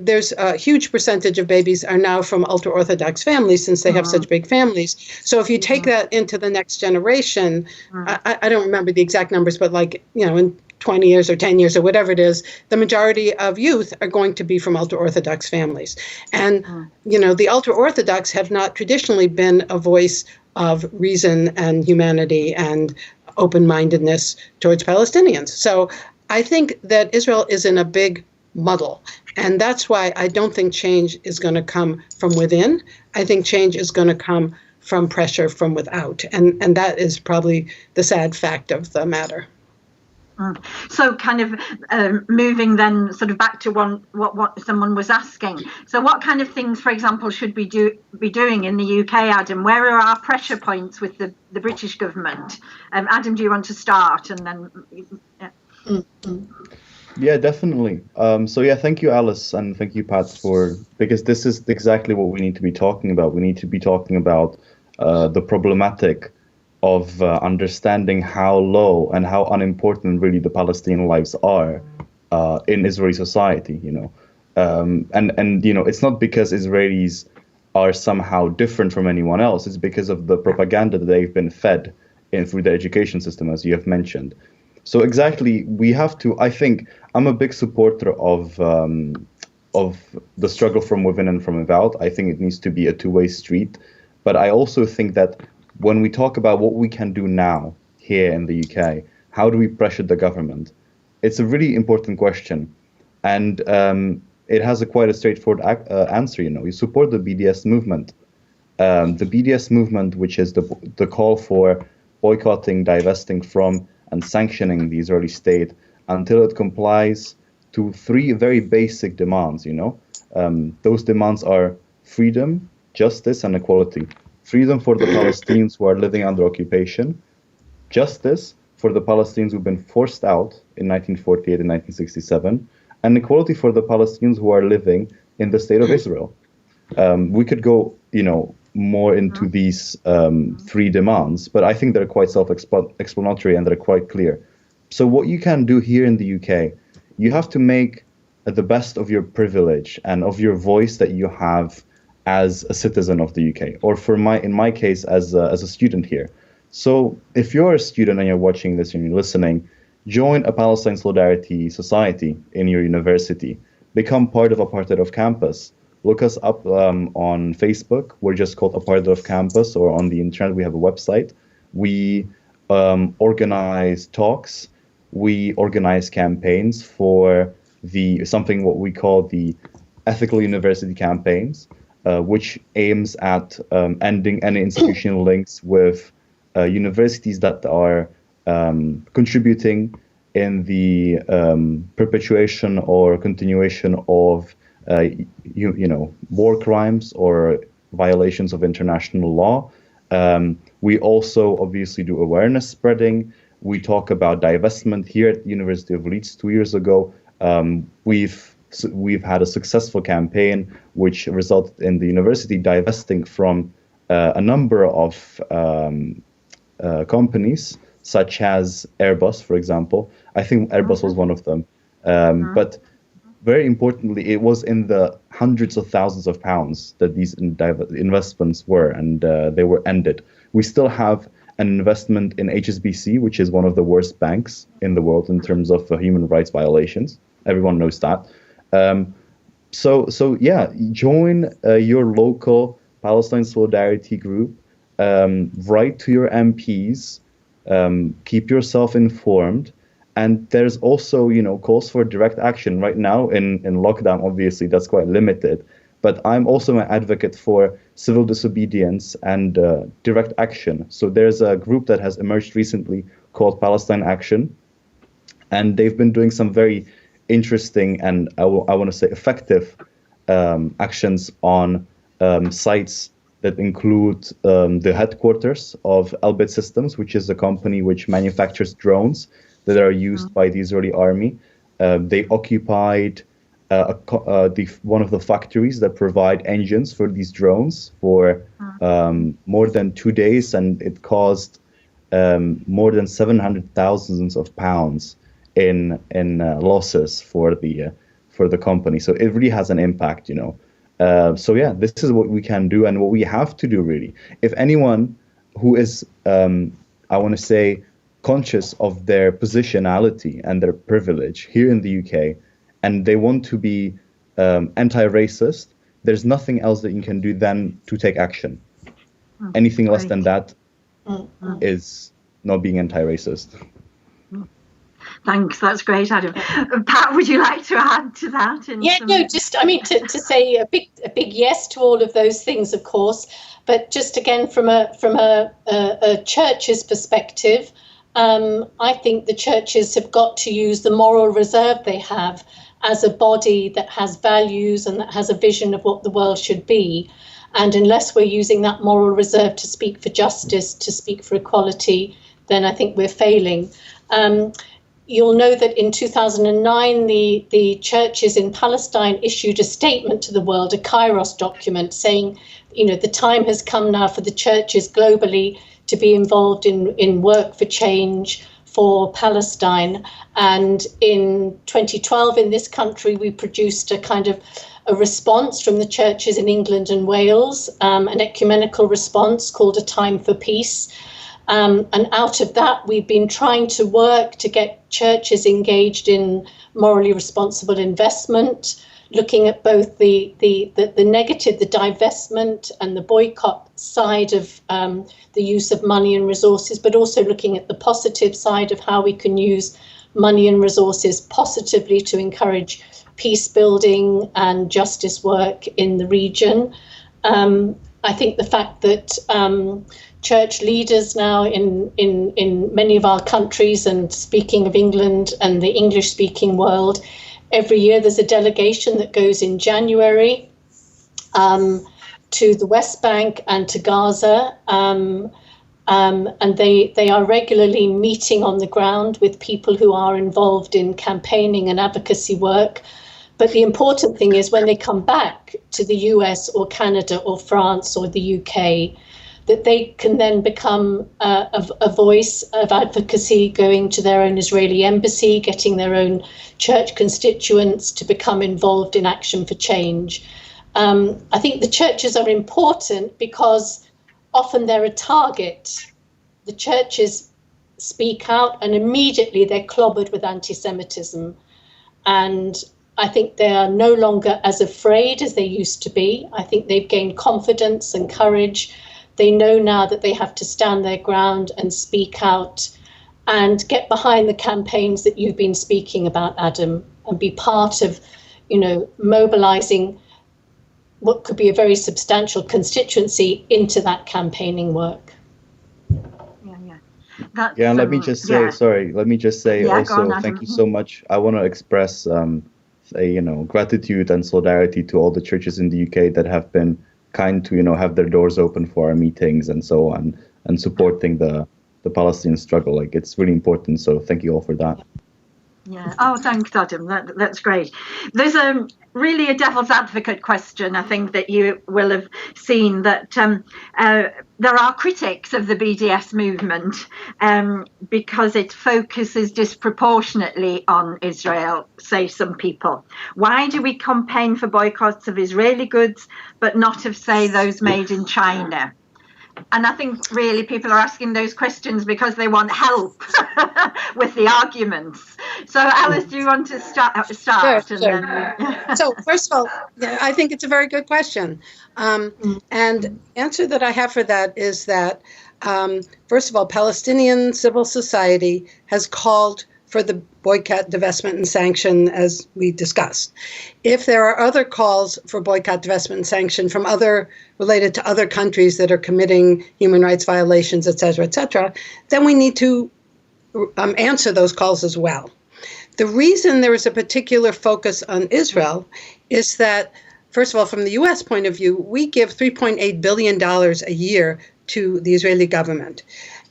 there's a huge percentage of babies are now from ultra-Orthodox families since they have such big families. So if you take that into the next generation, I don't remember the exact numbers, but like, in 20 years or 10 years or whatever it is, the majority of youth are going to be from ultra-Orthodox families. And, the ultra-Orthodox have not traditionally been a voice of reason and humanity and open-mindedness towards Palestinians. So I think that Israel is in a big muddle. And that's why I don't think change is going to come from within. I think change is going to come from pressure from without. And that is probably the sad fact of the matter. So kind of moving then sort of back to what someone was asking. So what kind of things, for example, should we be doing in the UK, Adam? Where are our pressure points with the British government? Adam, do you want to start? And then... Yeah, definitely. Thank you, Alice, and thank you, Pat, because this is exactly what we need to be talking about. We need to be talking about the problematic of understanding how low and how unimportant really the Palestinian lives are in Israeli society, and it's not because Israelis are somehow different from anyone else. It's because of the propaganda that they've been fed through the education system, as you have mentioned. So exactly, we have to, I think, I'm a big supporter of the struggle from within and from without. I think it needs to be a two-way street. But I also think that when we talk about what we can do now here in the UK, how do we pressure the government? It's a really important question. And it has quite a straightforward answer. You support the BDS movement. The BDS movement, which is the call for boycotting, divesting from, and sanctioning the Israeli state until it complies to three very basic demands. Those demands are freedom, justice, and equality. Freedom for the Palestinians who are living under occupation, justice for the Palestinians who've been forced out in 1948 and 1967, and equality for the Palestinians who are living in the state of Israel. We could go, more into these three demands, but I think they're quite self-explanatory and they're quite clear. So what you can do here in the UK, you have to make the best of your privilege and of your voice that you have as a citizen of the UK, or in my case, as a student here. So if you're a student and you're watching this and you're listening, join a Palestine Solidarity Society in your university. Become part of Apartheid Off Campus. Look us up on Facebook. We're just called Apartheid Off Campus, or on the internet, we have a website. We organize talks. We organize campaigns for something what we call the Ethical University Campaigns, which aims at ending any institutional links with universities that are contributing in the perpetuation or continuation of war crimes or violations of international law. We also obviously do awareness spreading. We talk about divestment here at the University of Leeds 2 years ago. We've had a successful campaign which resulted in the university divesting from a number of companies, such as Airbus, for example. I think Airbus was one of them. But very importantly, it was in the hundreds of thousands of pounds that these investments were, and they were ended. We still have an investment in HSBC, which is one of the worst banks in the world in terms of human rights violations. Everyone knows that. Join your local Palestine Solidarity group. Write to your MPs. Keep yourself informed. And there's also, calls for direct action. Right now in lockdown, obviously, that's quite limited. But I'm also an advocate for civil disobedience and direct action. So there's a group that has emerged recently called Palestine Action. And they've been doing some very interesting and I want to say effective actions on sites that include the headquarters of Elbit Systems, which is a company which manufactures drones that are used by the Israeli army. They occupied one of the factories that provide engines for these drones for more than 2 days, and it caused more than 700,000 pounds in losses for the company. So it really has an impact, So yeah, this is what we can do and what we have to do, really. If anyone who is, I want to say, conscious of their positionality and their privilege here in the UK, and they want to be anti-racist, there's nothing else that you can do than to take action. Anything less than that is not being anti-racist. Thanks, that's great, Adam. Pat, would you like to add to that? To say a big yes to all of those things, of course, but just again from a church's perspective, I think the churches have got to use the moral reserve they have as a body that has values and that has a vision of what the world should be. And unless we're using that moral reserve to speak for justice, to speak for equality, then I think we're failing. You'll know that in 2009, the churches in Palestine issued a statement to the world, a Kairos document, saying, the time has come now for the churches globally to be involved in work for change for Palestine. And in 2012, in this country, we produced a kind of a response from the churches in England and Wales, an ecumenical response called A Time for Peace. And out of that, we've been trying to work to get churches engaged in morally responsible investment, looking at both the negative, the divestment and the boycott side of the use of money and resources, but also looking at the positive side of how we can use money and resources positively to encourage peace building and justice work in the region. I think the fact that church leaders now in many of our countries, and speaking of England and the English-speaking world, every year there's a delegation that goes in January to the West Bank and to Gaza, and they are regularly meeting on the ground with people who are involved in campaigning and advocacy work. But the important thing is when they come back to the US or Canada or France or the UK, that they can then become a voice of advocacy, going to their own Israeli embassy, getting their own church constituents to become involved in action for change. I think the churches are important because often they're a target. The churches speak out and immediately they're clobbered with anti-Semitism. And I think they are no longer as afraid as they used to be. I think they've gained confidence and courage. They know now that they have to stand their ground and speak out and get behind the campaigns that you've been speaking about, Adam, and be part of, mobilizing what could be a very substantial constituency into that campaigning work. Let me just say also, thank you so much. I want to express gratitude and solidarity to all the churches in the UK that have been kind to have their doors open for our meetings and so on, and supporting the Palestinian struggle. Like, it's really important, so thank you all for that. Yeah. Oh, thanks, Adam. That's great. There's really a devil's advocate question, I think, that you will have seen, that there are critics of the BDS movement because it focuses disproportionately on Israel, say some people. Why do we campaign for boycotts of Israeli goods but not of, say, those made in China? And I think really people are asking those questions because they want help with the arguments. So, Alice, do you want to start? Sure. So, first of all, I think it's a very good question. And the answer that I have for that is that, first of all, Palestinian civil society has called for the boycott, divestment, and sanction, as we discussed. If there are other calls for boycott, divestment, and sanction from related to other countries that are committing human rights violations, et cetera, then we need to answer those calls as well. The reason there is a particular focus on Israel is that, first of all, from the U.S. point of view, we give $3.8 billion a year to the Israeli government.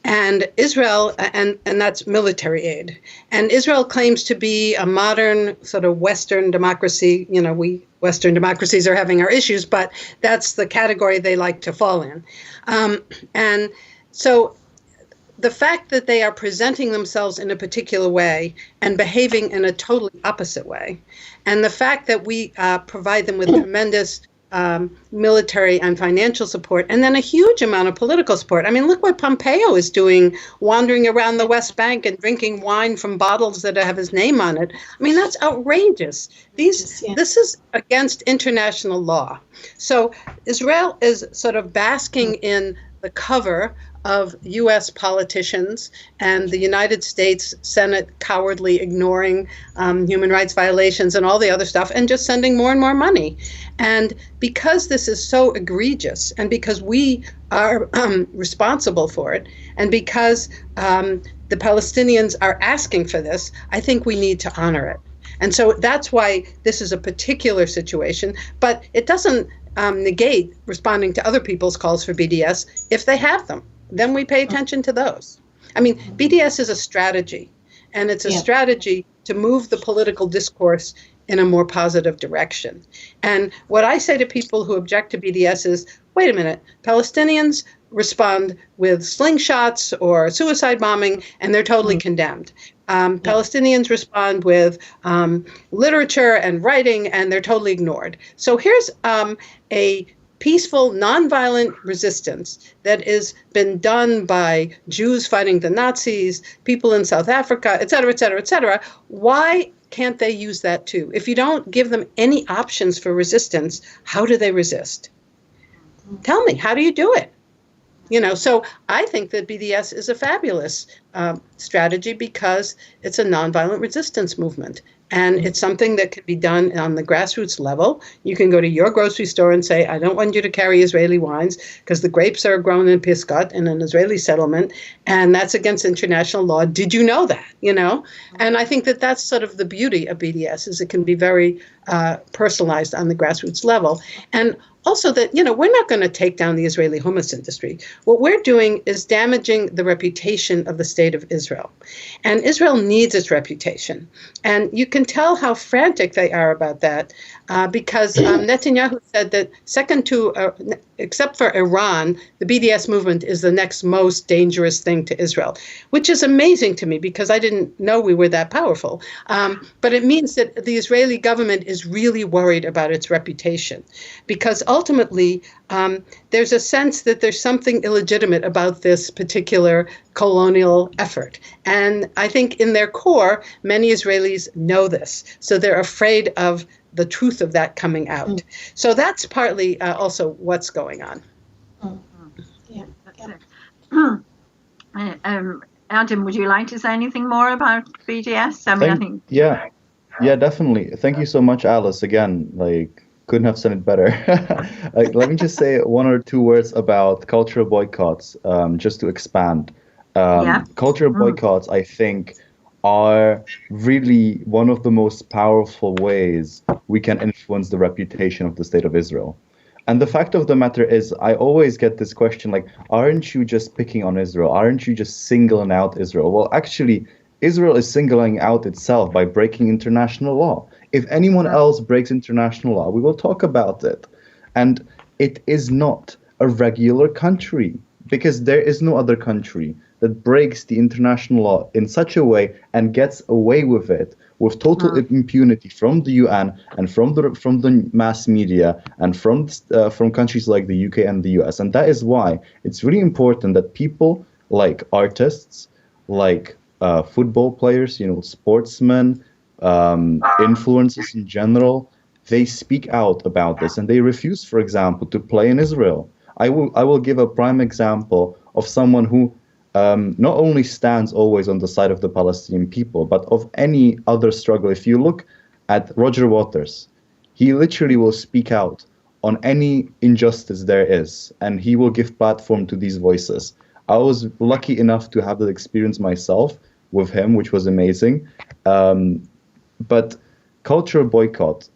And Israel, and that's military aid. And Israel claims to be a modern sort of Western democracy. We Western democracies are having our issues, but that's the category they like to fall in. And so the fact that they are presenting themselves in a particular way and behaving in a totally opposite way, and the fact that we provide them with tremendous military and financial support, and then a huge amount of political support. I mean, look what Pompeo is doing, wandering around the West Bank and drinking wine from bottles that have his name on it. I mean, that's outrageous. This is against international law. So Israel is sort of basking in the cover of U.S. politicians and the United States Senate cowardly ignoring human rights violations and all the other stuff and just sending more and more money. And because this is so egregious, and because we are responsible for it, and because the Palestinians are asking for this, I think we need to honor it. And so that's why this is a particular situation, but it doesn't negate responding to other people's calls for BDS if they have them. Then we pay attention to those. I mean, BDS is a strategy, and it's a strategy to move the political discourse in a more positive direction. And what I say to people who object to BDS is, wait a minute, Palestinians respond with slingshots or suicide bombing, and they're totally condemned. Palestinians respond with literature and writing, and they're totally ignored. So here's a peaceful, nonviolent resistance that has been done by Jews fighting the Nazis, people in South Africa, et cetera, et cetera, et cetera. Why can't they use that too? If you don't give them any options for resistance, how do they resist? Tell me, how do you do it? So I think that BDS is a fabulous strategy because it's a nonviolent resistance movement. And it's something that can be done on the grassroots level. You can go to your grocery store and say, I don't want you to carry Israeli wines because the grapes are grown in Piscot in an Israeli settlement, and that's against international law. Did you know that? And I think that that's sort of the beauty of BDS, is it can be very personalized on the grassroots level. And also that, we're not going to take down the Israeli hummus industry. What we're doing is damaging the reputation of the state of Israel. And Israel needs its reputation. And you can tell how frantic they are about that because Netanyahu said that second to, except for Iran, the BDS movement is the next most dangerous thing to Israel, which is amazing to me because I didn't know we were that powerful. But it means that the Israeli government is really worried about its reputation because ultimately, there's a sense that there's something illegitimate about this particular colonial effort. And I think in their core, many Israelis know this. So they're afraid of the truth of that coming out. So that's partly also what's going on. Adam, would you like to say anything more about BDS? I think. Yeah, definitely. Thank you so much, Alice. Again, couldn't have said it better. Let me just say one or two words about cultural boycotts, just to expand. Cultural boycotts, I think, are really one of the most powerful ways we can influence the reputation of the state of Israel. And the fact of the matter is, I always get this question aren't you just picking on Israel? Aren't you just singling out Israel? Well, actually, Israel is singling out itself by breaking international law. If anyone else breaks international law, we will talk about it. And it is not a regular country because there is no other country that breaks the international law in such a way and gets away with it with total impunity from the UN and from the mass media and from countries like the UK and the US. And that is why it's really important that people like artists, like football players, sportsmen, influencers in general, they speak out about this and they refuse, for example, to play in Israel. I will give a prime example of someone who not only stands always on the side of the Palestinian people, but of any other struggle. If you look at Roger Waters, he literally will speak out on any injustice there is, and he will give platform to these voices. I was lucky enough to have that experience myself with him, which was amazing. But cultural boycott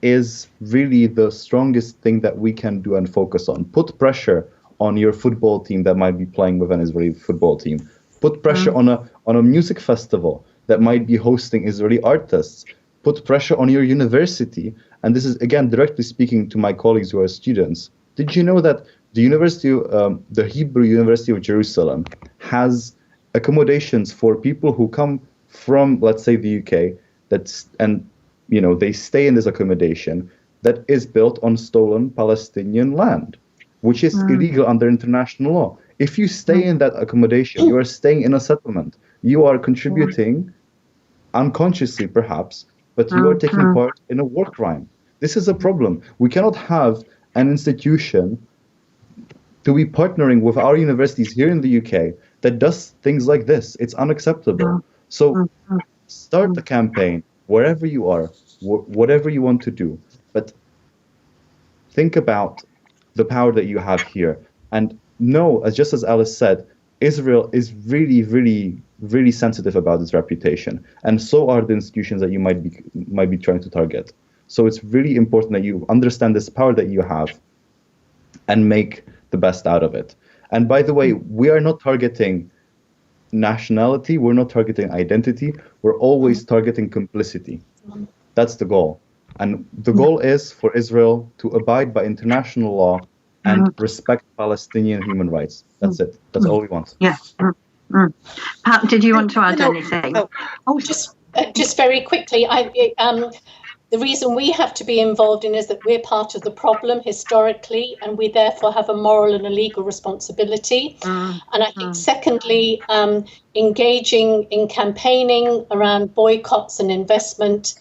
is really the strongest thing that we can do and focus on. Put pressure on your football team that might be playing with an Israeli football team. Put pressure on a music festival that might be hosting Israeli artists. Put pressure on your university. And this is, again, directly speaking to my colleagues who are students. Did you know that the Hebrew University of Jerusalem has accommodations for people who come from, let's say, the UK, they stay in this accommodation that is built on stolen Palestinian land, which is illegal under international law. If you stay in that accommodation, you are staying in a settlement. You are contributing, unconsciously perhaps, but you are taking part in a war crime. This is a problem. We cannot have an institution to be partnering with our universities here in the UK that does things like this. It's unacceptable. So start the campaign wherever you are, whatever you want to do. But think about the power that you have here. And know, just as Alice said, Israel is really, really, really sensitive about its reputation. And so are the institutions that you might be trying to target. So it's really important that you understand this power that you have and make the best out of it. And by the way, we are not targeting nationality, we're not targeting identity, we're always targeting complicity. That's the goal. And the goal is for Israel to abide by international law and respect Palestinian human rights. That's it. That's all we want. Yeah. Pat, did you want to add anything? Just very quickly, the reason we have to be involved in is that we're part of the problem historically, and we therefore have a moral and a legal responsibility. And I think secondly, engaging in campaigning around boycotts and investment,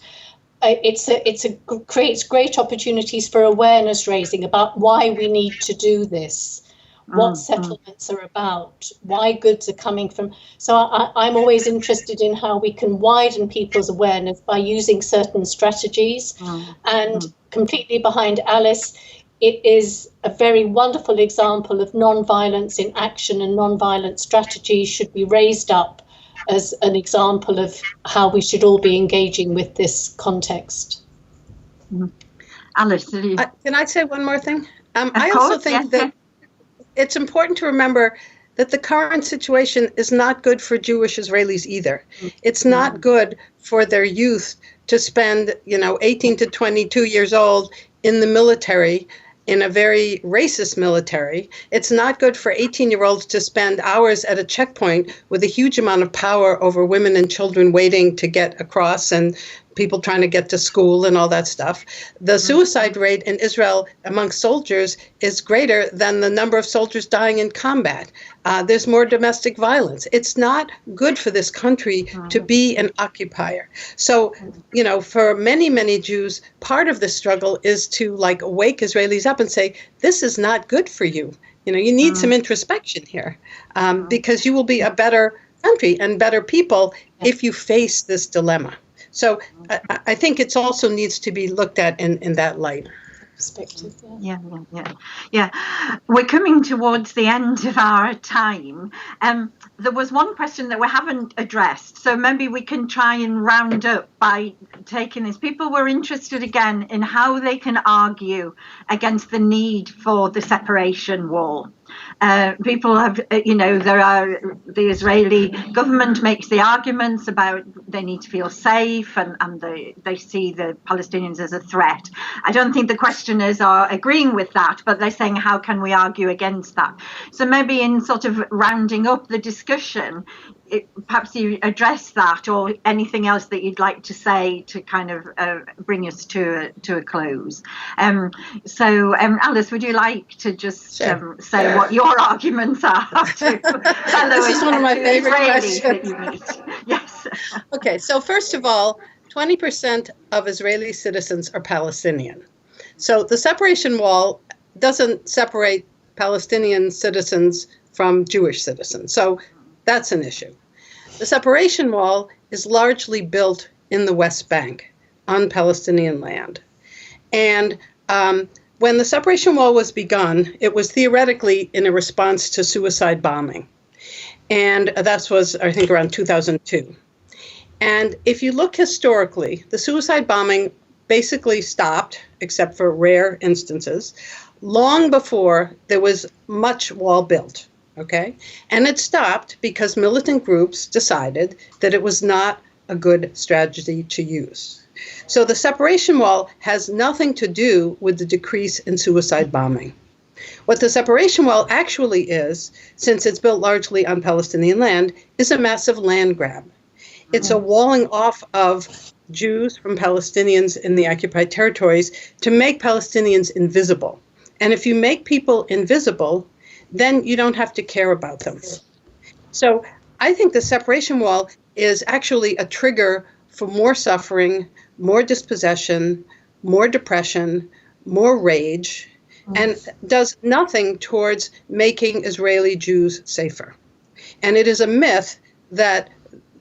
creates great opportunities for awareness raising about why we need to do this, what settlements are about, why goods are coming from. So I'm always interested in how we can widen people's awareness by using certain strategies. And completely behind Alice, it is a very wonderful example of non-violence in action, and non-violent strategies should be raised up as an example of how we should all be engaging with this context. Alice, can I say one more thing? I also think that it's important to remember that the current situation is not good for Jewish Israelis either. It's not good for their youth to spend, 18 to 22 years old in the military, in a very racist military. It's not good for 18-year-olds to spend hours at a checkpoint with a huge amount of power over women and children waiting to get across, and people trying to get to school and all that stuff. The suicide rate in Israel amongst soldiers is greater than the number of soldiers dying in combat. There's more domestic violence. It's not good for this country to be an occupier. So, for many, many Jews, part of the struggle is to wake Israelis up and say, this is not good for you. You need some introspection here, because you will be a better country and better people if you face this dilemma. So I think it also needs to be looked at in that light. Yeah. We're coming towards the end of our time. There was one question that we haven't addressed, so maybe we can try and round up by taking this. People were interested again in how they can argue against the need for the separation wall. People have, the Israeli government makes the arguments about they need to feel safe, and they see the Palestinians as a threat. I don't think the questioners are agreeing with that, but they're saying, how can we argue against that? So maybe in sort of rounding up the discussion, perhaps you address that, or anything else that you'd like to say to kind of bring us to a close. So Alice, would you like to just say what your arguments are? This is one of my favorite questions. Yes. Okay, so first of all, 20% of Israeli citizens are Palestinian. So the separation wall doesn't separate Palestinian citizens from Jewish citizens. So that's an issue. The separation wall is largely built in the West Bank on Palestinian land. And when the separation wall was begun, it was theoretically in a response to suicide bombing. And that was, I think, around 2002. And if you look historically, the suicide bombing basically stopped, except for rare instances, long before there was much wall built. Okay, and it stopped because militant groups decided that it was not a good strategy to use. So the separation wall has nothing to do with the decrease in suicide bombing. What the separation wall actually is, since it's built largely on Palestinian land, is a massive land grab. It's a walling off of Jews from Palestinians in the occupied territories to make Palestinians invisible. And if you make people invisible, then you don't have to care about them. So I think the separation wall is actually a trigger for more suffering, more dispossession, more depression, more rage, and does nothing towards making Israeli Jews safer. And it is a myth that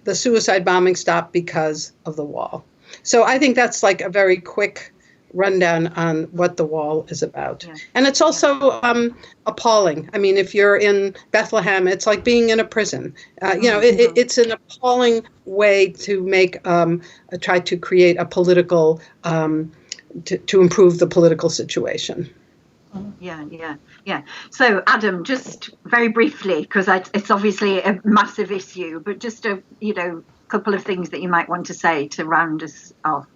the suicide bombing stopped because of the wall. So I think that's like a very quick rundown on what the wall is about. Yeah. And it's also appalling. I mean, if you're in Bethlehem, it's like being in a prison. It's an appalling way to make, try to create a political, to improve the political situation. Yeah. So, Adam, just very briefly, because it's obviously a massive issue, but just a couple of things that you might want to say to round us off.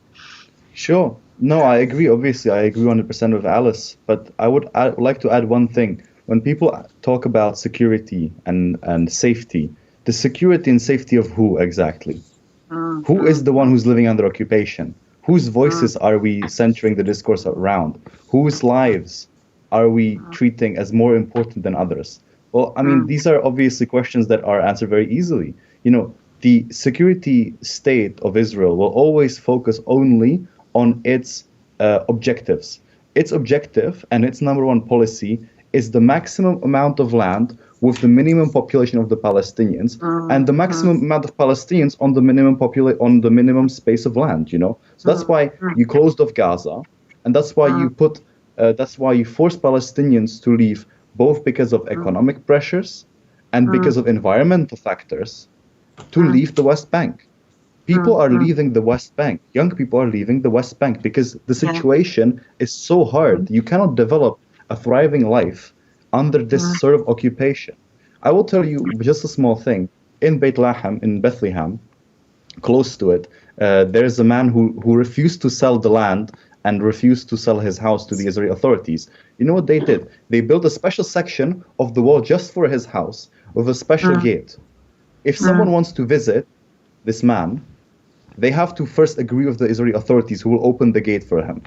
Sure. No, I agree. Obviously, I agree 100% with Alice. But I would like to add one thing. When people talk about security and safety, the security and safety of who exactly? Who is the one who's living under occupation? Whose voices are we centering the discourse around? Whose lives are we treating as more important than others? Well, I mean, these are obviously questions that are answered very easily. The security state of Israel will always focus only on its objectives. Its objective and its number one policy is the maximum amount of land with the minimum population of the Palestinians and the maximum amount of Palestinians on the minimum space of land. So that's why you closed off Gaza, and that's why you force Palestinians to leave, both because of economic pressures and because of environmental factors, to leave the West Bank. People are leaving the West Bank. Young people are leaving the West Bank because the situation is so hard. You cannot develop a thriving life under this sort of occupation. I will tell you just a small thing. In Bethlehem, close to it, there's a man who refused to sell the land and refused to sell his house to the Israeli authorities. You know what they did? They built a special section of the wall just for his house with a special gate. If someone wants to visit this man, they have to first agree with the Israeli authorities who will open the gate for him.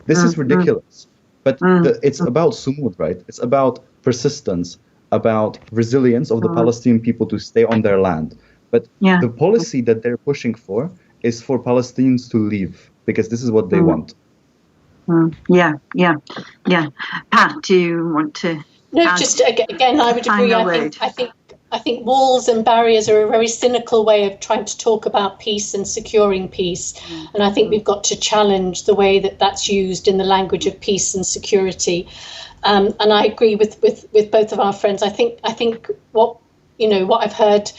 This is ridiculous. But it's about sumud, right? It's about persistence, about resilience of the Palestinian people to stay on their land. But the policy that they're pushing for is for Palestinians to leave, because this is what they want. Yeah. Pat, do you want to? No, just again, I would agree. I think walls and barriers are a very cynical way of trying to talk about peace and securing peace. And I think we've got to challenge the way that that's used in the language of peace and security. And I agree with both of our friends. I think what I've heard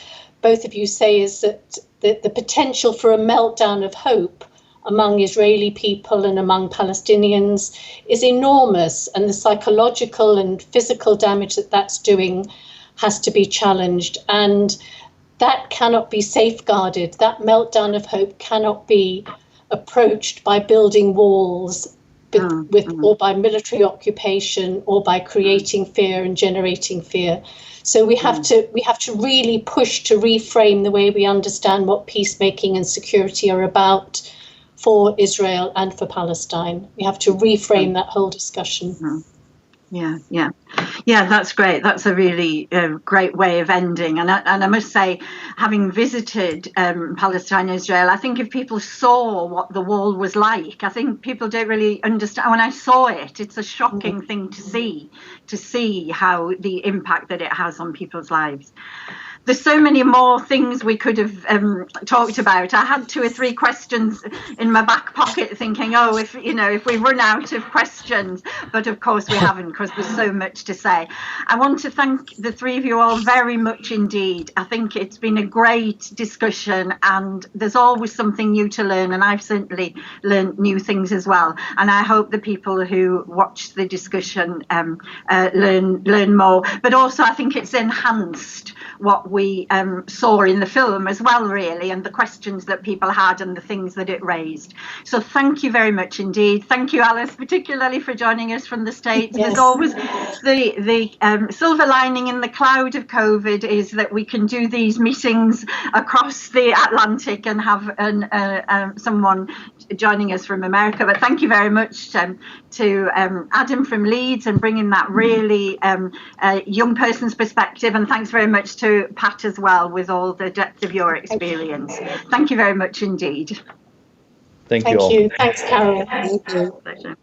both of you say is that the potential for a meltdown of hope among Israeli people and among Palestinians is enormous, and the psychological and physical damage that that's doing has to be challenged, and that cannot be safeguarded. That meltdown of hope cannot be approached by building walls or by military occupation or by creating fear and generating fear. So we have to really push to reframe the way we understand what peacemaking and security are about for Israel and for Palestine. We have to reframe that whole discussion. Yeah, that's great. That's a really great way of ending. And I must say, having visited Palestine and Israel, I think if people saw what the wall was like, I think people don't really understand. When I saw it, it's a shocking thing to see how the impact that it has on people's lives. There's so many more things we could have talked about. I had 2 or 3 questions in my back pocket thinking, if we run out of questions, but of course we haven't, because there's so much to say. I want to thank the 3 of you all very much indeed. I think it's been a great discussion, and there's always something new to learn, and I've certainly learned new things as well. And I hope the people who watch the discussion learn more. But also I think it's enhanced what we saw in the film as well, really, and the questions that people had and the things that it raised. So thank you very much indeed. Thank you, Alice, particularly for joining us from the States. Yes. As always, the silver lining in the cloud of COVID is that we can do these meetings across the Atlantic and have someone joining us from America. But thank you very much to Adam from Leeds and bringing that really young person's perspective, and thanks very much to Pat as well with all the depth of your experience. Thank you very much indeed. Thank you all. Thanks, Carol. Thank you. Pleasure.